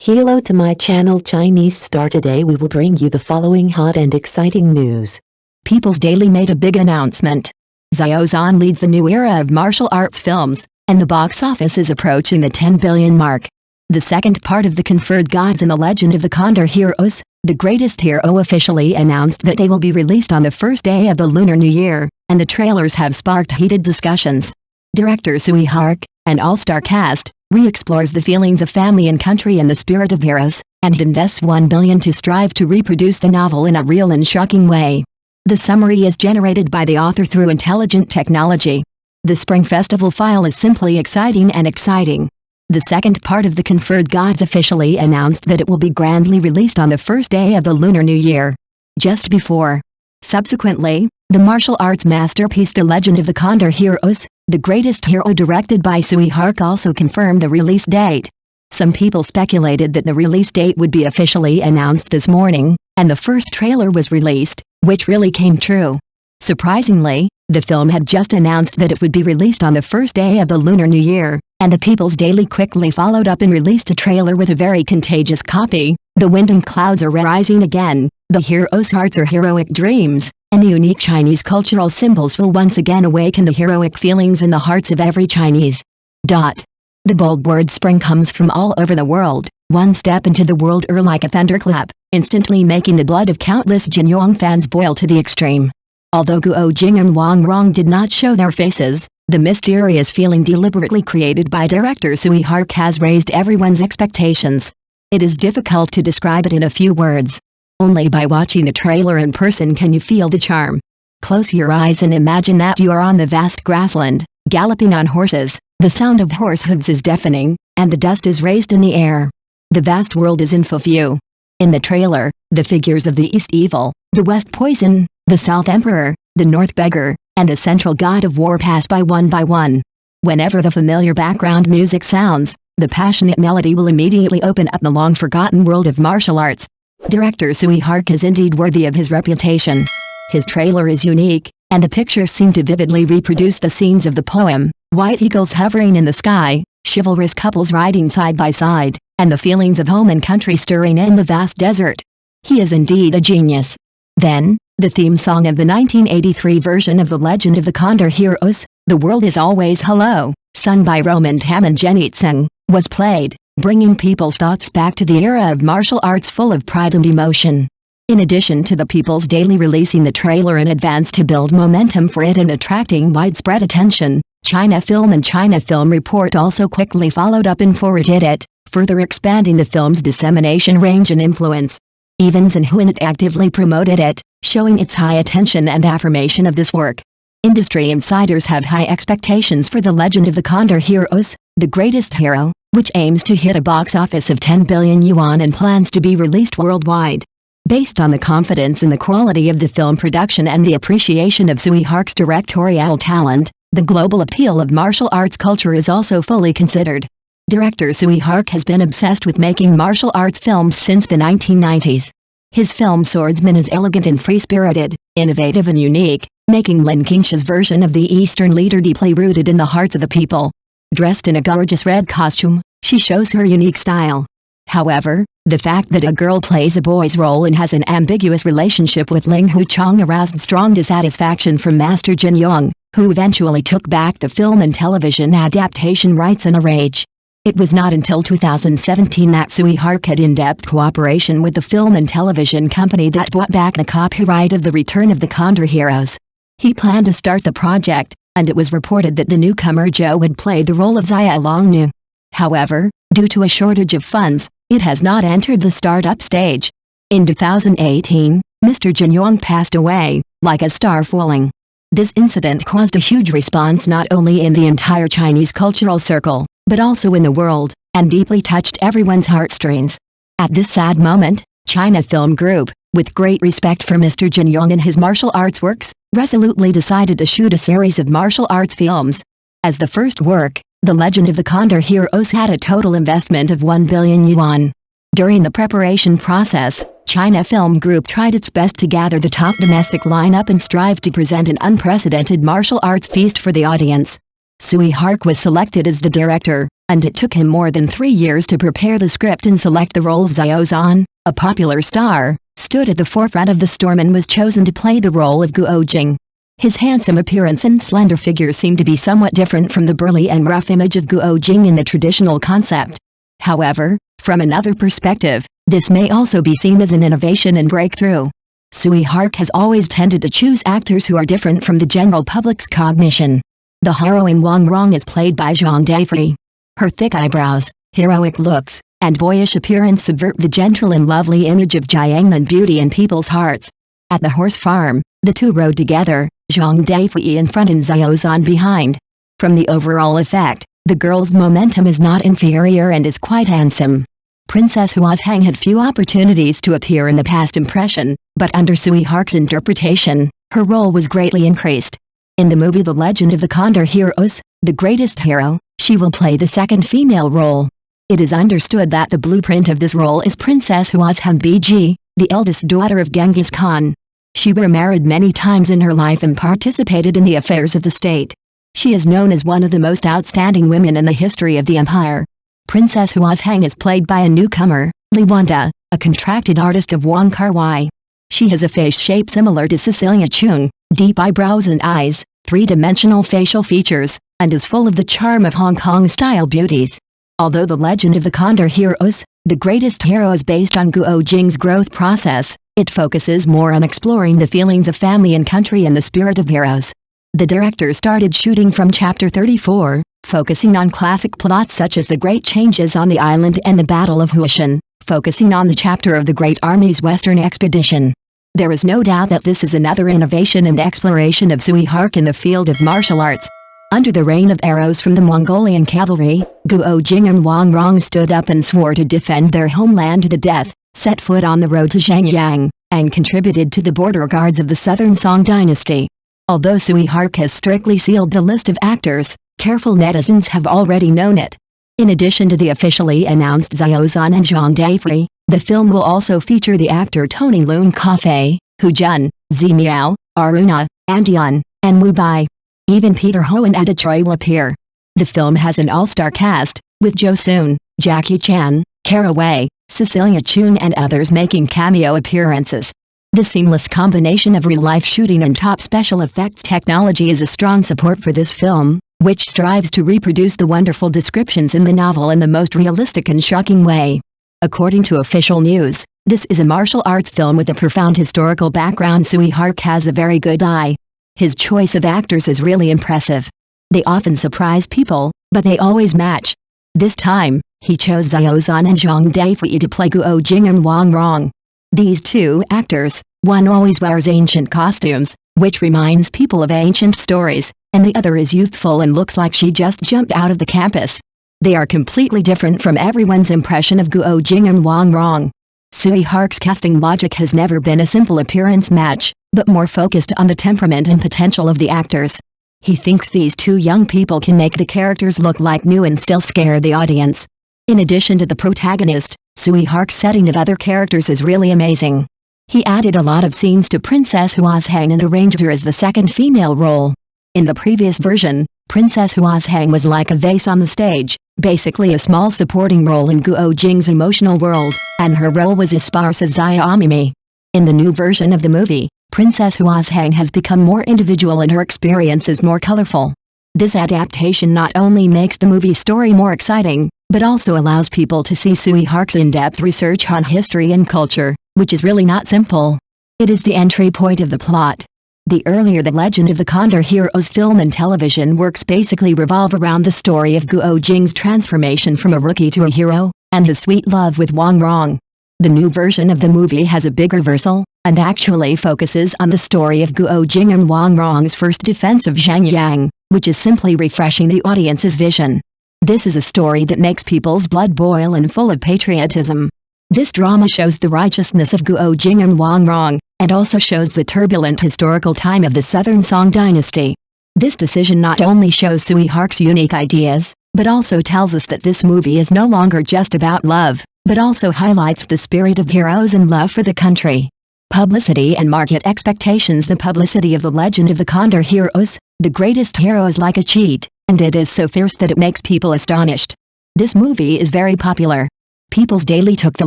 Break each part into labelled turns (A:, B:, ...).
A: Hello to my channel Chinese Star. Today we will bring you the following hot and exciting news.
B: People's Daily made a big announcement. Xiao Zhan leads the new era of martial arts films, and the box office is approaching the 10 billion mark. The second part of The Conferred Gods and the Legend of the Condor Heroes, The Greatest Hero, officially announced that they will be released on the first day of the Lunar New Year, and the trailers have sparked heated discussions. Director Tsui Hark, an all-star cast, re-explores the feelings of family and country and the spirit of heroes, and invests 1 billion to strive to reproduce the novel in a real and shocking way. The summary is generated by the author through intelligent technology. The Spring Festival file is simply exciting and exciting. The second part of The Conferred Gods officially announced that it will be grandly released on the first day of the Lunar New Year. Just before. Subsequently, the martial arts masterpiece The Legend of the Condor Heroes, The Greatest Hero, directed by Tsui Hark, also confirmed the release date. Some people speculated that the release date would be officially announced this morning, and the first trailer was released, which really came true. Surprisingly, the film had just announced that it would be released on the first day of the Lunar New Year, and the People's Daily quickly followed up and released a trailer with a very contagious copy. The wind and clouds are rising again, the heroes' hearts are heroic dreams, and the unique Chinese cultural symbols will once again awaken the heroic feelings in the hearts of every Chinese. The bold word spring comes from all over the world, one step into the world like a thunderclap, instantly making the blood of countless Jinyong fans boil to the extreme. Although Guo Jing and Wang Rong did not show their faces, the mysterious feeling deliberately created by director Tsui Hark has raised everyone's expectations. It is difficult to describe it in a few words. Only by watching the trailer in person can you feel the charm. Close your eyes and imagine that you are on the vast grassland, galloping on horses. The sound of horse hooves is deafening, and the dust is raised in the air. The vast world is in full view. In the trailer, the figures of the East Evil, the West Poison, the South Emperor, the North Beggar, and the Central God of War pass by one. Whenever the familiar background music sounds, the passionate melody will immediately open up the long-forgotten world of martial arts. Director Tsui Hark is indeed worthy of his reputation. His trailer is unique, and the pictures seem to vividly reproduce the scenes of the poem, white eagles hovering in the sky, chivalrous couples riding side by side, and the feelings of home and country stirring in the vast desert. He is indeed a genius. Then, the theme song of the 1983 version of The Legend of the Condor Heroes, The World Is Always Hello, sung by Roman Tam and Jenny Tseng, was played, bringing people's thoughts back to the era of martial arts full of pride and emotion. In addition to the People's Daily releasing the trailer in advance to build momentum for it and attracting widespread attention, China Film and China Film Report also quickly followed up and forwarded it, further expanding the film's dissemination range and influence. Evans and Huan actively promoted it, showing its high attention and affirmation of this work. Industry insiders have high expectations for The Legend of the Condor Heroes, The Greatest Hero, which aims to hit a box office of 10 billion yuan and plans to be released worldwide. Based on the confidence in the quality of the film production and the appreciation of Tsui Hark's directorial talent, the global appeal of martial arts culture is also fully considered. Director Tsui Hark has been obsessed with making martial arts films since the 1990s. His film Swordsman is elegant and free-spirited, innovative and unique, making Lin Qingsha's version of the Eastern leader deeply rooted in the hearts of the people. Dressed in a gorgeous red costume, she shows her unique style. However, the fact that a girl plays a boy's role and has an ambiguous relationship with Ling Huchong aroused strong dissatisfaction from Master Jin Yong, who eventually took back the film and television adaptation rights in a rage. It was not until 2017 that Tsui Hark had in-depth cooperation with the film and television company that bought back the copyright of The Return of the Condor Heroes. He planned to start the project, and it was reported that the newcomer Zhou would play the role of Xia Longnu. However, due to a shortage of funds, it has not entered the startup stage. In 2018, Mr. Jin Yong passed away, like a star falling. This incident caused a huge response not only in the entire Chinese cultural circle, but also in the world, and deeply touched everyone's heartstrings. At this sad moment, China Film Group, with great respect for Mr. Jin Yong and his martial arts works, resolutely decided to shoot a series of martial arts films. As the first work, The Legend of the Condor Heroes had a total investment of 1 billion yuan. During the preparation process, China Film Group tried its best to gather the top domestic lineup and strive to present an unprecedented martial arts feast for the audience. Tsui Hark was selected as the director, and it took him more than 3 years to prepare the script and select the role. Xiao Zhan, a popular star, stood at the forefront of the storm and was chosen to play the role of Guo Jing. His handsome appearance and slender figure seemed to be somewhat different from the burly and rough image of Guo Jing in the traditional concept. However, from another perspective, this may also be seen as an innovation and breakthrough. Tsui Hark has always tended to choose actors who are different from the general public's cognition. The heroine Wang Rong is played by Zhang Daifei. Her thick eyebrows, heroic looks, and boyish appearance subvert the gentle and lovely image of Jiangnan beauty in people's hearts. At the horse farm, the two rode together, Zhang Daifei in front and Xiao Zhan behind. From the overall effect, the girl's momentum is not inferior and is quite handsome. Princess Hua Zhang had few opportunities to appear in the past impression, but under Tsui Hark's interpretation, her role was greatly increased. In the movie The Legend of the Condor Heroes, The Greatest Hero, she will play the second female role. It is understood that the blueprint of this role is Princess Hua Zhang Biji, the eldest daughter of Genghis Khan. She was married many times in her life and participated in the affairs of the state. She is known as one of the most outstanding women in the history of the empire. Princess Hua Zhang is played by a newcomer, Li Wanda, a contracted artist of Wong Kar-wai. She has a face shape similar to Cecilia Chung, deep eyebrows and eyes, three-dimensional facial features, and is full of the charm of Hong Kong-style beauties. Although The Legend of the Condor Heroes, The Greatest Hero is based on Guo Jing's growth process, it focuses more on exploring the feelings of family and country and the spirit of heroes. The director started shooting from Chapter 34, focusing on classic plots such as the Great Changes on the Island and the Battle of Huishan, focusing on the chapter of the Great Army's Western Expedition. There is no doubt that this is another innovation and exploration of Tsui Hark in the field of martial arts. Under the rain of arrows from the Mongolian cavalry, Guo Jing and Wang Rong stood up and swore to defend their homeland to the death, set foot on the road to Zhangyang, and contributed to the border guards of the Southern Song dynasty. Although Tsui Hark has strictly sealed the list of actors, careful netizens have already known it. In addition to the officially announced Xiao Zhan and Zhang Daifei, the film will also feature the actor Tony Leung Ka-fei, Hu Jun, Zi Miao, Aruna, Andian, and Wu Bai. Even Peter Ho and Eda Choi will appear. The film has an all-star cast, with Jo Soon, Jackie Chan, Kara Wei, Cecilia Chung and others making cameo appearances. The seamless combination of real-life shooting and top special effects technology is a strong support for this film, which strives to reproduce the wonderful descriptions in the novel in the most realistic and shocking way. According to official news, this is a martial arts film with a profound historical background. Tsui Hark has a very good eye. His choice of actors is really impressive. They often surprise people, but they always match. This time, he chose Xiao Zhan and Zhang Daifei to play Guo Jing and Wang Rong. These two actors, one always wears ancient costumes, which reminds people of ancient stories, and the other is youthful and looks like she just jumped out of the campus. They are completely different from everyone's impression of Guo Jing and Wang Rong. Tsui Hark's casting logic has never been a simple appearance match, but more focused on the temperament and potential of the actors. He thinks these two young people can make the characters look like new and still scare the audience. In addition to the protagonist, Tsui Hark's setting of other characters is really amazing. He added a lot of scenes to Princess Hua Zhang and arranged her as the second female role. In the previous version, Princess Hua Zhang was like a vase on the stage, basically a small supporting role in Guo Jing's emotional world, and her role was as sparse as Xia Mimi. In the new version of the movie, Princess Hua Zhang has become more individual and her experience is more colorful. This adaptation not only makes the movie story more exciting, but also allows people to see Tsui Hark's in-depth research on history and culture, which is really not simple. It is the entry point of the plot. The earlier The Legend of the Condor Heroes film and television works basically revolve around the story of Guo Jing's transformation from a rookie to a hero, and his sweet love with Wang Rong. The new version of the movie has a big reversal, and actually focuses on the story of Guo Jing and Wang Rong's first defense of Zhangyang, which is simply refreshing the audience's vision. This is a story that makes people's blood boil and full of patriotism. This drama shows the righteousness of Guo Jing and Wang Rong, and also shows the turbulent historical time of the Southern Song dynasty. This decision not only shows Tsui Hark's unique ideas, but also tells us that this movie is no longer just about love, but also highlights the spirit of heroes and love for the country. Publicity and market expectations. The publicity of The Legend of the Condor Heroes, The Greatest Hero is like a cheat, and it is so fierce that it makes people astonished. This movie is very popular. People's Daily took the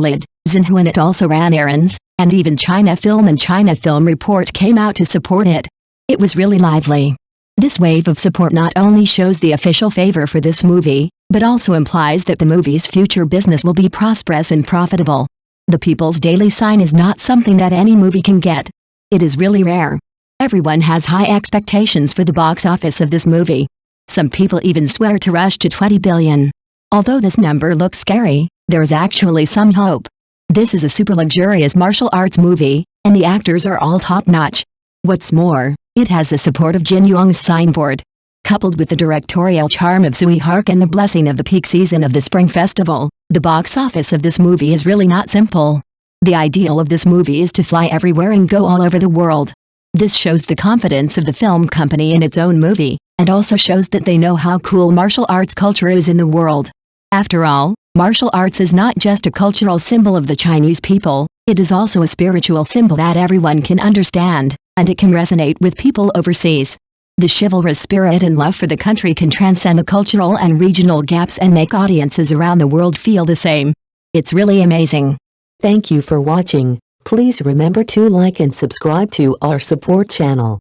B: lead, Xinhua and it also ran errands, and even China Film and China Film Report came out to support it. It was really lively. This wave of support not only shows the official favor for this movie, but also implies that the movie's future business will be prosperous and profitable. The People's Daily sign is not something that any movie can get. It is really rare. Everyone has high expectations for the box office of this movie. Some people even swear to rush to 20 billion. Although this number looks scary, there is actually some hope. This is a super luxurious martial arts movie, and the actors are all top-notch. What's more, it has the support of Jin Yong's signboard. Coupled with the directorial charm of Sui Hark and the blessing of the peak season of the Spring Festival, the box office of this movie is really not simple. The ideal of this movie is to fly everywhere and go all over the world. This shows the confidence of the film company in its own movie, and also shows that they know how cool martial arts culture is in the world. After all, martial arts is not just a cultural symbol of the Chinese people, it is also a spiritual symbol that everyone can understand, and it can resonate with people overseas. The chivalrous spirit and love for the country can transcend the cultural and regional gaps and make audiences around the world feel the same. It's really amazing.
A: Thank you for watching. Please remember to like and subscribe to our support channel.